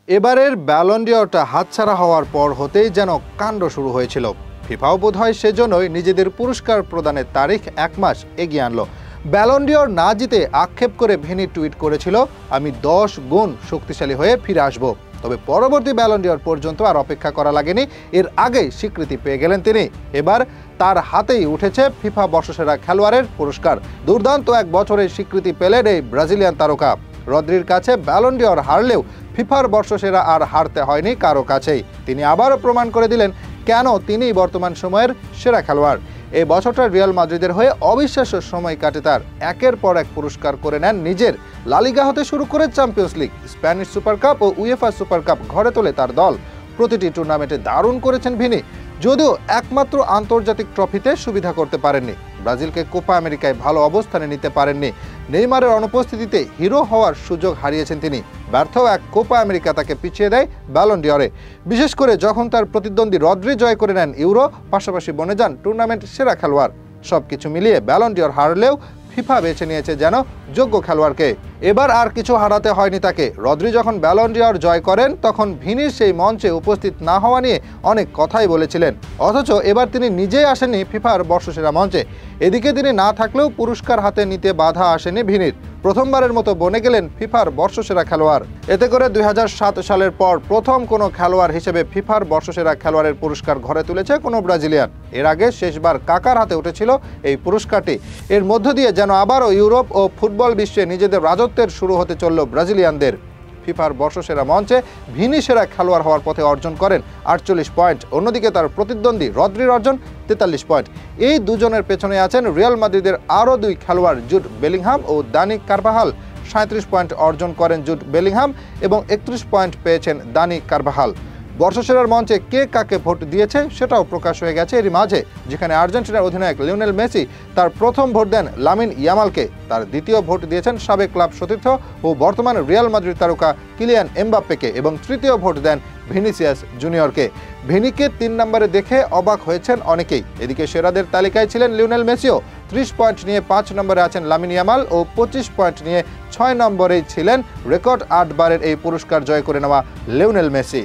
এবারের ব্যালন ডি'অরটা হাতছাড়া হওয়ার পর হতেই যেন কাণ্ড শুরু হয়েছিল। ফিফাও বোধহয় সেজন্যই নিজেদের পুরস্কার প্রদানের তারিখ 1 মাস এগিয়ে আনলো। ব্যালন ডি'অর না জিতে আক্ষেপ করে ভিনি টুইট করেছিল, আমি 10 গুণ শক্তিশালী হয়ে ফিরে আসব। তবে পরবর্তী ব্যালন ডি'অর পর্যন্ত আর অপেক্ষা করা লাগেনি, এর আগেই স্বীকৃতি পেয়ে গেলেন তিনি। এবার তার হাতেই উঠেছে ফিফা বর্ষসেরা খেলোয়াড়ের পুরস্কার। দুর্দান্ত এক বছরের স্বীকৃতি পেলেন এই ব্রাজিলিয়ান তারকা। রদ্রির কাছে ব্যালন ডি'অর হারলেও ফিফার বর্ষসেরা আর হারতে হয়নি কারো কাছেই। তিনি আবারও প্রমাণ করে দিলেন কেন তিনিই বর্তমান সময়ের সেরা খেলোয়াড়। এই বছরটা রিয়াল মাদ্রিদের হয়ে অবিশ্বাস্য সময় কাটে তার। একের পর এক পুরস্কার করে নেন নিজের। লা লিগা হতে শুরু করে Champions League, Spanish Super Cup ও উয়েফা সুপার কাপ ঘরে তোলে তার দল। প্রতিটি টুর্নামেন্টে দারুণ করেছেন ভিনি, যদিও একমাত্র আন্তর্জাতিক ট্রফিতে সুবিধা করতে পারেননি। ব্রাজিলকে কোপা আমেরিকায় ভালো অবস্থানে নিতে পারেননি। নেইমারের অনুপস্থিতিতে হিরো হওয়ার সুযোগ হারিয়েছেন তিনি। ব্যর্থ এক কোপা আমেরিকা তাকে পিছিয়ে দেয় ব্যালন ডি'অরে, বিশেষ করে যখন তার প্রতিদ্বন্দ্বী রদ্রি জয় করে নেন ইউরো, পাশাপাশি বনে যান টুর্নামেন্ট সেরা খেলোয়াড়। সবকিছু মিলিয়ে ব্যালন ডি'অর হারলেও ফিফা বেছে নিয়েছে যেন যোগ্য খেলোয়াড়কে। এবার আর কিছু হারাতে হয়নি তাকে। রদ্রি যখন ব্যালন ডি'অর জয় করেন তখন ভিনির সেই মঞ্চে উপস্থিত না হওয়া নিয়ে অনেক কথাই বলেছিলেন, অথচ এবার তিনি নিজেই আসেননি ফিফার বর্ষসেরা মঞ্চে। এদিকে তিনি না থাকলেও পুরস্কার হাতে নিতে বাধা আসেনি ভিনির। প্রথমবারের মতো বনে গেলেন ফিফার বর্ষসেরা খেলোয়াড়। এতে করে 2007 সালের পর প্রথম কোনো খেলোয়াড় হিসেবে ফিফার বর্ষসেরা খেলোয়াড়ের পুরস্কার ঘরে তুলেছে কোনো ব্রাজিলিয়ান। এর আগে শেষবার কাকার হাতে উঠেছিল এই পুরস্কারটি। এর মধ্য দিয়ে যেন আবারও ইউরোপ ও ফুটবল বিশ্বে নিজেদের রাজত্বের শুরু হতে চলল ব্রাজিলিয়ানদের। ফিফার বর্ষসেরা মঞ্চে ভিনি সেরা খেলোয়াড় হওয়ার পথে অর্জন করেন 48 পয়েন্ট। অন্যদিকে তার প্রতিদ্বন্দ্বী রদ্রির অর্জন 43 পয়েন্ট। এই দুজনের পেছনে আছেন রিয়াল মাদ্রিদের আরও 2 খেলোয়াড় জুড বেলিংহাম ও দানি কারভাহাল। 37 পয়েন্ট অর্জন করেন জুড বেলিংহাম এবং 31 পয়েন্ট পেয়েছেন দানি কারভাহাল। বর্ষসেরার মঞ্চে কে কাকে ভোট দিয়েছে সেটাও প্রকাশ হয়ে গেছে এরই মাঝে, যেখানে আর্জেন্টিনার অধিনায়ক লিওনেল মেসি তার প্রথম ভোট দেন লামিন ইয়ামালকে। তার দ্বিতীয় ভোট দিয়েছেন সাবেক ক্লাব সতীর্থ ও বর্তমান রিয়াল মাদ্রিদ তারকা কিলিয়ান এমবাপ্পেকে এবং তৃতীয় ভোট দেন ভিনিসিয়াস জুনিয়রকে। ভিনিকে 3 নম্বরে দেখে অবাক হয়েছেন অনেকেই। এদিকে সেরাদের তালিকায় ছিলেন লিওনেল মেসিও। 30 পয়েন্ট নিয়ে 5 নম্বরে আছেন লামিন ইয়ামাল ও 25 পয়েন্ট নিয়ে 6 নম্বরেই ছিলেন রেকর্ড 8 বারের এই পুরস্কার জয় করে নেওয়া লিওনেল মেসি।